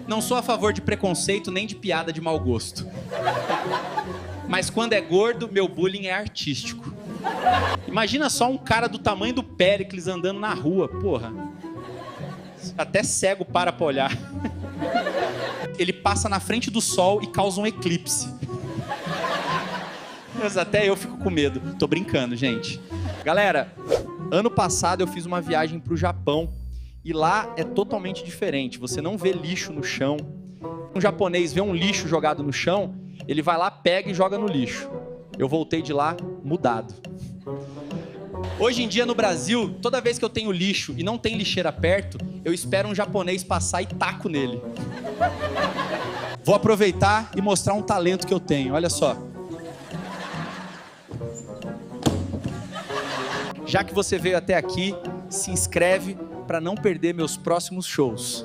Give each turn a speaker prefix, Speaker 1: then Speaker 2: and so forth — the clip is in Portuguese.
Speaker 1: Não sou a favor de preconceito nem de piada de mau gosto. Mas quando é gordo, meu bullying é artístico. Imagina só um cara do tamanho do Péricles andando na rua, porra. Até cego para pra olhar. Ele passa na frente do sol e causa um eclipse. Mas até eu fico com medo. Tô brincando, gente. Galera, ano passado eu fiz uma viagem pro Japão. E lá é totalmente diferente. Você não vê lixo no chão. Um japonês vê um lixo jogado no chão, ele vai lá, pega e joga no lixo. Eu voltei de lá mudado. Hoje em dia no Brasil, toda vez que eu tenho lixo e não tem lixeira perto, eu espero um japonês passar e taco nele. Vou aproveitar e mostrar um talento que eu tenho. Olha só. Já que você veio até aqui, se inscreve para não perder meus próximos shows.